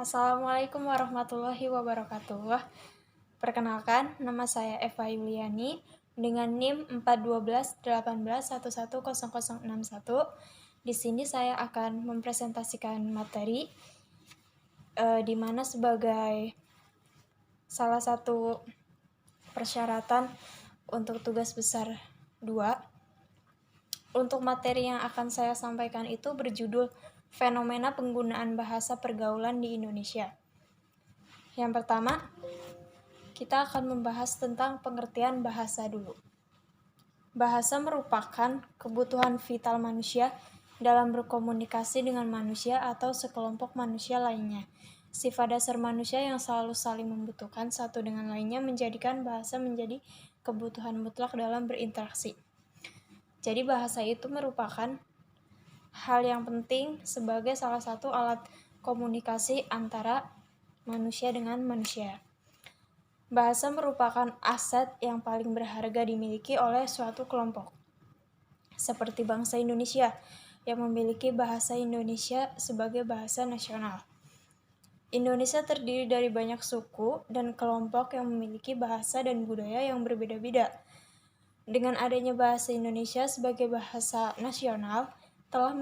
Assalamualaikum warahmatullahi wabarakatuh. Perkenalkan, nama saya Eva Yuliani dengan NIM 4121811110061. Di sini saya akan mempresentasikan materi di mana sebagai salah satu persyaratan untuk tugas besar 2. Untuk materi yang akan saya sampaikan itu berjudul Fenomena Penggunaan Bahasa Pergaulan di Indonesia. Yang pertama, kita akan membahas tentang pengertian bahasa dulu. Bahasa merupakan kebutuhan vital manusia dalam berkomunikasi dengan manusia atau sekelompok manusia lainnya. Sifat dasar manusia yang selalu saling membutuhkan satu dengan lainnya menjadikan bahasa menjadi kebutuhan mutlak dalam berinteraksi. Jadi bahasa itu merupakan hal yang penting sebagai salah satu alat komunikasi antara manusia dengan manusia. Bahasa merupakan aset yang paling berharga dimiliki oleh suatu kelompok. Seperti bangsa Indonesia yang memiliki bahasa Indonesia sebagai bahasa nasional. Indonesia terdiri dari banyak suku dan kelompok yang memiliki bahasa dan budaya yang berbeda-beda. Dengan adanya bahasa Indonesia sebagai bahasa nasional, telah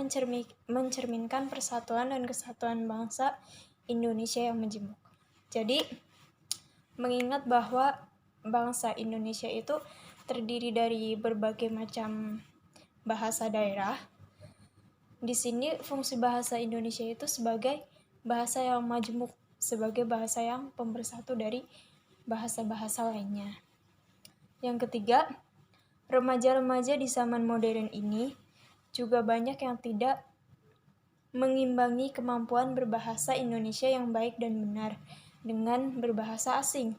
mencerminkan persatuan dan kesatuan bangsa Indonesia yang majemuk. Jadi, mengingat bahwa bangsa Indonesia itu terdiri dari berbagai macam bahasa daerah, di sini fungsi bahasa Indonesia itu sebagai bahasa yang majemuk, sebagai bahasa yang pemersatu dari bahasa-bahasa lainnya. Yang ketiga, remaja-remaja di zaman modern ini juga banyak yang tidak mengimbangi kemampuan berbahasa Indonesia yang baik dan benar dengan berbahasa asing.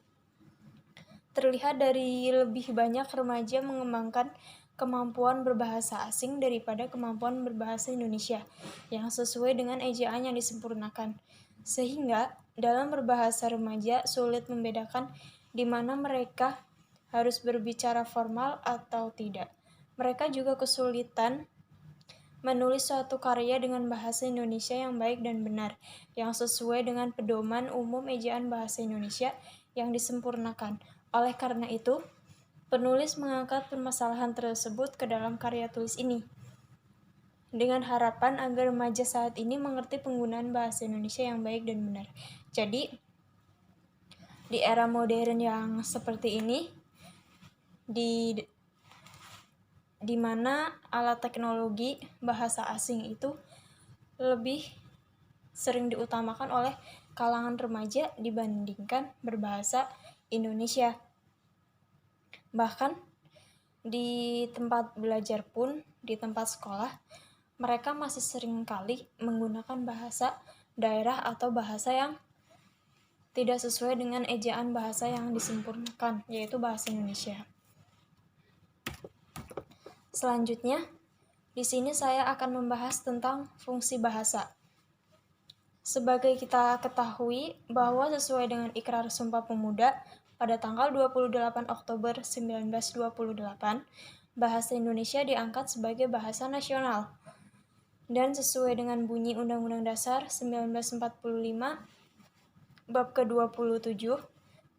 Terlihat dari lebih banyak remaja mengembangkan kemampuan berbahasa asing daripada kemampuan berbahasa Indonesia yang sesuai dengan ejaan yang disempurnakan. Sehingga dalam berbahasa remaja sulit membedakan di mana mereka harus berbicara formal atau tidak. Mereka juga kesulitan menulis suatu karya dengan bahasa Indonesia yang baik dan benar, yang sesuai dengan pedoman umum ejaan bahasa Indonesia yang disempurnakan. Oleh karena itu, penulis mengangkat permasalahan tersebut ke dalam karya tulis ini, dengan harapan agar remaja saat ini mengerti penggunaan bahasa Indonesia yang baik dan benar. Jadi, di era modern yang seperti ini, di mana alat teknologi bahasa asing itu lebih sering diutamakan oleh kalangan remaja dibandingkan berbahasa Indonesia. Bahkan di tempat belajar pun, di tempat sekolah, mereka masih sering kali menggunakan bahasa daerah atau bahasa yang tidak sesuai dengan ejaan bahasa yang disempurnakan, yaitu bahasa Indonesia. Selanjutnya, di sini saya akan membahas tentang fungsi bahasa. Sebagai kita ketahui bahwa sesuai dengan Ikrar Sumpah Pemuda pada tanggal 28 Oktober 1928, bahasa Indonesia diangkat sebagai bahasa nasional. Dan sesuai dengan bunyi Undang-Undang Dasar 1945, bab ke-27,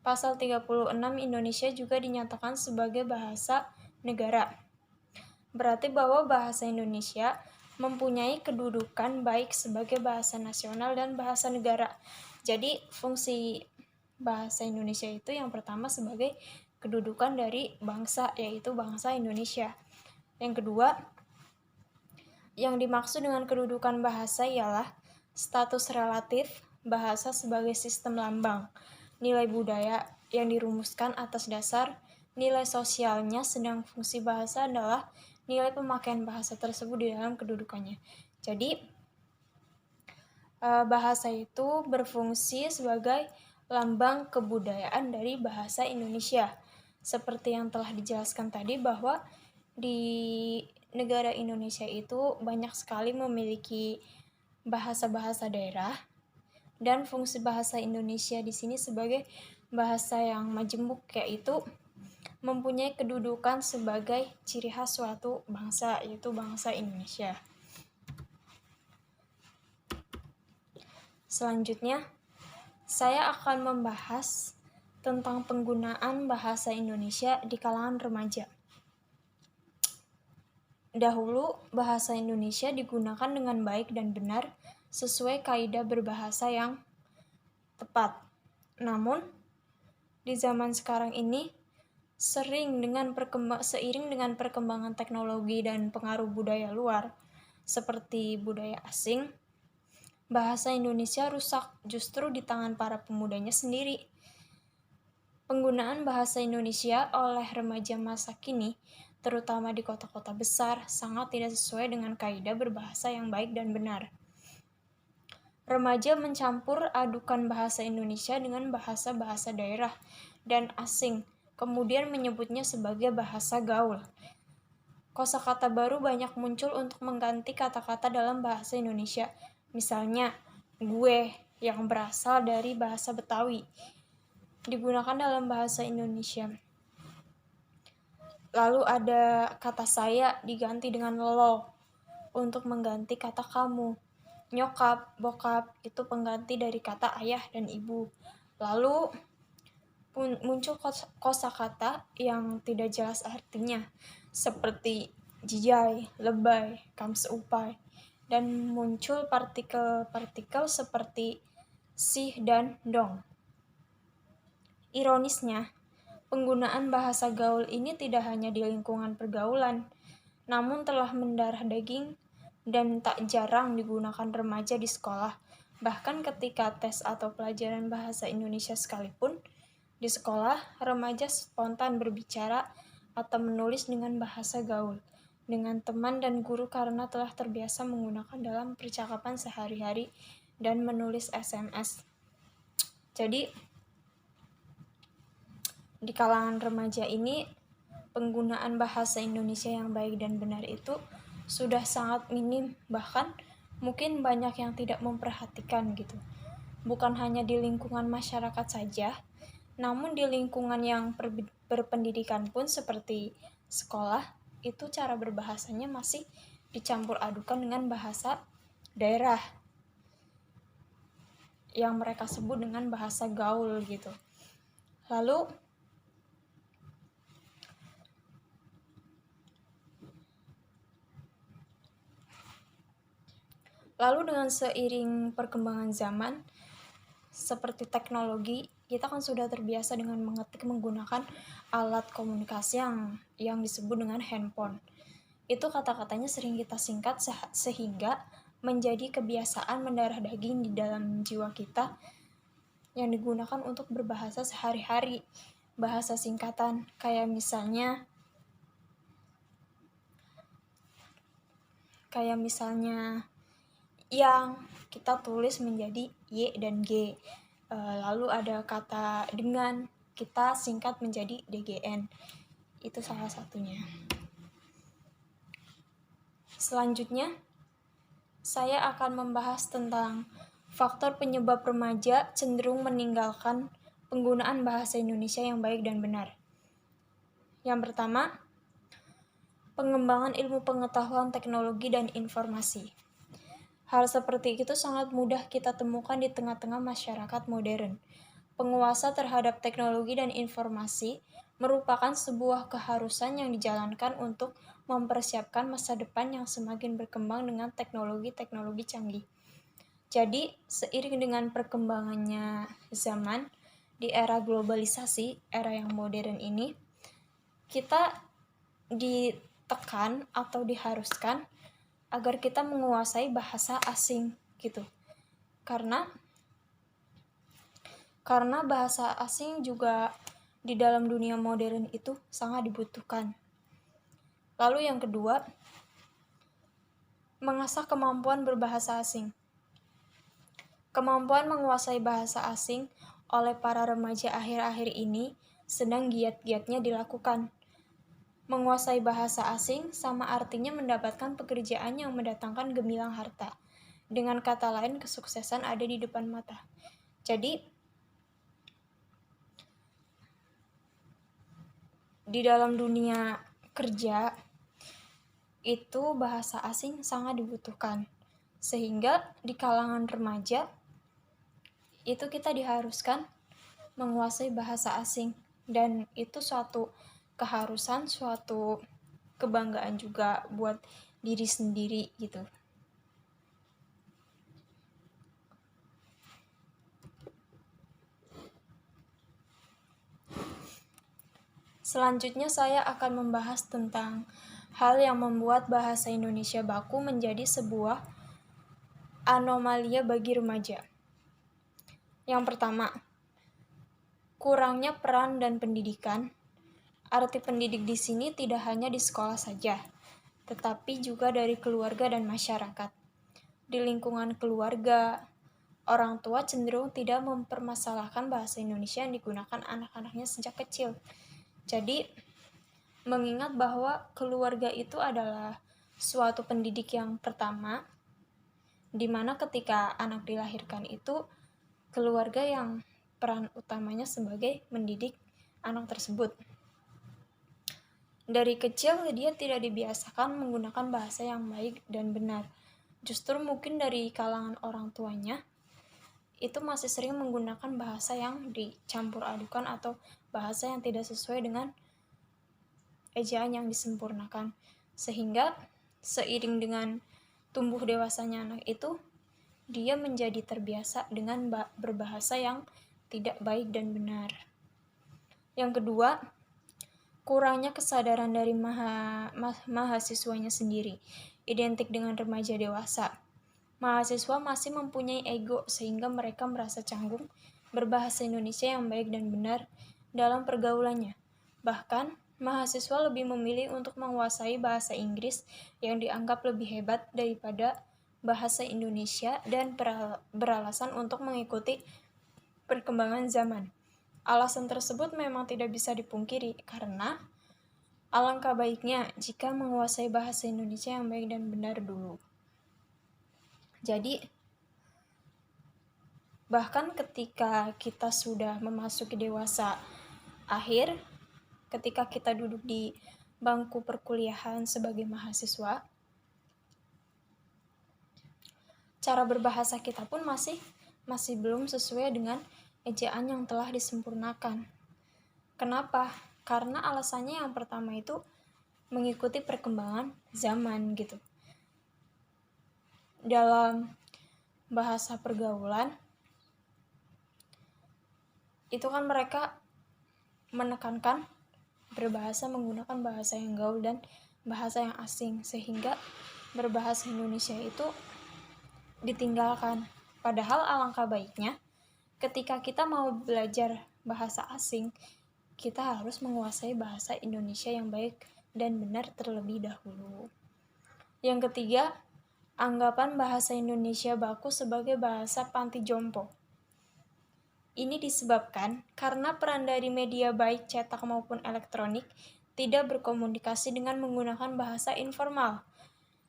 pasal 36, Indonesia juga dinyatakan sebagai bahasa negara. Berarti bahwa bahasa Indonesia mempunyai kedudukan baik sebagai bahasa nasional dan bahasa negara. Jadi fungsi bahasa Indonesia itu yang pertama sebagai kedudukan dari bangsa, yaitu bangsa Indonesia. Yang kedua, yang dimaksud dengan kedudukan bahasa ialah status relatif bahasa sebagai sistem lambang, nilai budaya yang dirumuskan atas dasar nilai sosialnya, sedang fungsi bahasa adalah nilai pemakaian bahasa tersebut di dalam kedudukannya. Jadi, bahasa itu berfungsi sebagai lambang kebudayaan dari bahasa Indonesia. Seperti yang telah dijelaskan tadi bahwa di negara Indonesia itu banyak sekali memiliki bahasa-bahasa daerah, dan fungsi bahasa Indonesia di sini sebagai bahasa yang majemuk, yaitu mempunyai kedudukan sebagai ciri khas suatu bangsa, yaitu bangsa Indonesia. Selanjutnya, saya akan membahas tentang penggunaan bahasa Indonesia di kalangan remaja. Dahulu, bahasa Indonesia digunakan dengan baik dan benar sesuai kaidah berbahasa yang tepat. Namun, di zaman sekarang ini, seiring dengan perkembangan teknologi dan pengaruh budaya luar, seperti budaya asing, bahasa Indonesia rusak justru di tangan para pemudanya sendiri. Penggunaan bahasa Indonesia oleh remaja masa kini, terutama di kota-kota besar, sangat tidak sesuai dengan kaidah berbahasa yang baik dan benar. Remaja mencampur adukan bahasa Indonesia dengan bahasa-bahasa daerah dan asing, kemudian menyebutnya sebagai bahasa gaul. Kosakata baru banyak muncul untuk mengganti kata-kata dalam bahasa Indonesia. Misalnya, gue yang berasal dari bahasa Betawi digunakan dalam bahasa Indonesia. Lalu ada kata saya diganti dengan lo untuk mengganti kata kamu. Nyokap, bokap itu pengganti dari kata ayah dan ibu. Lalu muncul kosakata yang tidak jelas artinya, seperti jijai, lebay, kamseupai, dan muncul partikel-partikel seperti sih dan dong. Ironisnya, penggunaan bahasa gaul ini tidak hanya di lingkungan pergaulan, namun telah mendarah daging dan tak jarang digunakan remaja di sekolah. Bahkan ketika tes atau pelajaran bahasa Indonesia sekalipun, di sekolah, remaja spontan berbicara atau menulis dengan bahasa gaul dengan teman dan guru karena telah terbiasa menggunakan dalam percakapan sehari-hari dan menulis SMS. Jadi, di kalangan remaja ini, penggunaan bahasa Indonesia yang baik dan benar itu sudah sangat minim, bahkan mungkin banyak yang tidak memperhatikan gitu. Bukan hanya di lingkungan masyarakat saja, namun di lingkungan yang berpendidikan pun seperti sekolah, itu cara berbahasanya masih dicampur adukan dengan bahasa daerah yang mereka sebut dengan bahasa gaul gitu. Lalu dengan seiring perkembangan zaman, seperti teknologi, kita kan sudah terbiasa dengan mengetik menggunakan alat komunikasi yang disebut dengan handphone. Itu kata-katanya sering kita singkat sehingga menjadi kebiasaan mendarah daging di dalam jiwa kita yang digunakan untuk berbahasa sehari-hari. Bahasa singkatan kayak misalnya yang kita tulis menjadi Y dan G. Lalu ada kata dengan, kita singkat menjadi DGN. Itu salah satunya. Selanjutnya, saya akan membahas tentang faktor penyebab remaja cenderung meninggalkan penggunaan bahasa Indonesia yang baik dan benar. Yang pertama, pengembangan ilmu pengetahuan teknologi dan informasi. Hal seperti itu sangat mudah kita temukan di tengah-tengah masyarakat modern. Penguasa terhadap teknologi dan informasi merupakan sebuah keharusan yang dijalankan untuk mempersiapkan masa depan yang semakin berkembang dengan teknologi-teknologi canggih. Jadi, seiring dengan perkembangannya zaman, di era globalisasi, era yang modern ini, kita ditekan atau diharuskan agar kita menguasai bahasa asing gitu. Karena bahasa asing juga di dalam dunia modern itu sangat dibutuhkan. Lalu yang kedua, mengasah kemampuan berbahasa asing. Kemampuan menguasai bahasa asing oleh para remaja akhir-akhir ini sedang giat-giatnya dilakukan. Menguasai bahasa asing sama artinya mendapatkan pekerjaan yang mendatangkan gemilang harta. Dengan kata lain, kesuksesan ada di depan mata. Jadi, di dalam dunia kerja, itu bahasa asing sangat dibutuhkan. Sehingga di kalangan remaja, itu kita diharuskan menguasai bahasa asing, dan itu suatu keharusan, suatu kebanggaan juga buat diri sendiri gitu. Selanjutnya saya akan membahas tentang hal yang membuat bahasa Indonesia baku menjadi sebuah anomalia bagi remaja. Yang pertama, kurangnya peran dan pendidikan. Arti pendidik di sini tidak hanya di sekolah saja, tetapi juga dari keluarga dan masyarakat. Di lingkungan keluarga, orang tua cenderung tidak mempermasalahkan bahasa Indonesia yang digunakan anak-anaknya sejak kecil. Jadi, mengingat bahwa keluarga itu adalah suatu pendidik yang pertama, di mana ketika anak dilahirkan itu keluarga yang peran utamanya sebagai mendidik anak tersebut. Dari kecil dia tidak dibiasakan menggunakan bahasa yang baik dan benar. Justru mungkin dari kalangan orang tuanya itu masih sering menggunakan bahasa yang dicampur adukan atau bahasa yang tidak sesuai dengan ejaan yang disempurnakan. Sehingga seiring dengan tumbuh dewasanya anak itu, dia menjadi terbiasa dengan berbahasa yang tidak baik dan benar. Yang kedua, kurangnya kesadaran dari mahasiswanya sendiri, identik dengan remaja dewasa. Mahasiswa masih mempunyai ego sehingga mereka merasa canggung berbahasa Indonesia yang baik dan benar dalam pergaulannya. Bahkan, mahasiswa lebih memilih untuk menguasai bahasa Inggris yang dianggap lebih hebat daripada bahasa Indonesia dan beralasan untuk mengikuti perkembangan zaman. Alasan tersebut memang tidak bisa dipungkiri karena alangkah baiknya jika menguasai bahasa Indonesia yang baik dan benar dulu. Jadi, bahkan ketika kita sudah memasuki dewasa akhir, ketika kita duduk di bangku perkuliahan sebagai mahasiswa, cara berbahasa kita pun masih belum sesuai dengan ejaan yang telah disempurnakan. Kenapa? Karena alasannya yang pertama itu mengikuti perkembangan zaman gitu. Dalam bahasa pergaulan, itu kan mereka menekankan berbahasa menggunakan bahasa yang gaul dan bahasa yang asing, sehingga berbahasa Indonesia itu ditinggalkan. Padahal alangkah baiknya ketika kita mau belajar bahasa asing, kita harus menguasai bahasa Indonesia yang baik dan benar terlebih dahulu. Yang ketiga, anggapan bahasa Indonesia baku sebagai bahasa panti jompo. Ini disebabkan karena peran dari media baik cetak maupun elektronik tidak berkomunikasi dengan menggunakan bahasa informal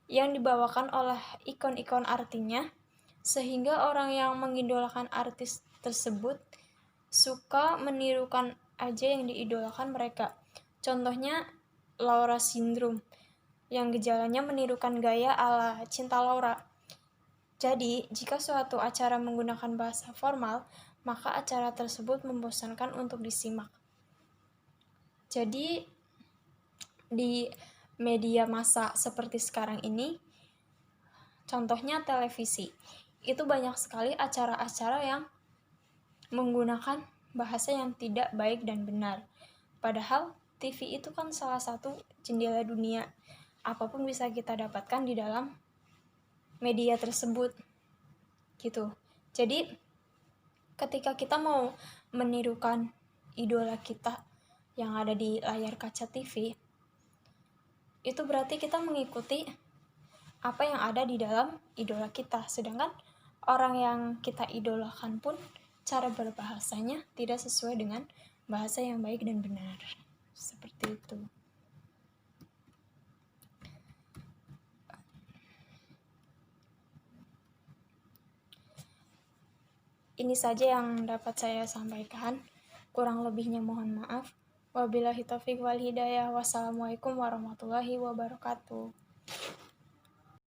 yang dibawakan oleh ikon-ikon artinya, sehingga orang yang mengidolakan artis tersebut suka menirukan aja yang diidolakan mereka. Contohnya Laura Syndrome, yang gejalanya menirukan gaya ala Cinta Laura. Jadi, jika suatu acara menggunakan bahasa formal, maka acara tersebut membosankan untuk disimak. Jadi, di media massa seperti sekarang ini, contohnya televisi, itu banyak sekali acara-acara yang menggunakan bahasa yang tidak baik dan benar. Padahal TV itu kan salah satu jendela dunia. Apapun bisa kita dapatkan di dalam media tersebut. Gitu. Jadi, ketika kita mau menirukan idola kita yang ada di layar kaca TV, itu berarti kita mengikuti apa yang ada di dalam idola kita. Sedangkan orang yang kita idolakan pun cara berbahasanya tidak sesuai dengan bahasa yang baik dan benar. Seperti itu. Ini saja yang dapat saya sampaikan. Kurang lebihnya mohon maaf. Wabillahi taufiq wal hidayah. Wassalamualaikum warahmatullahi wabarakatuh.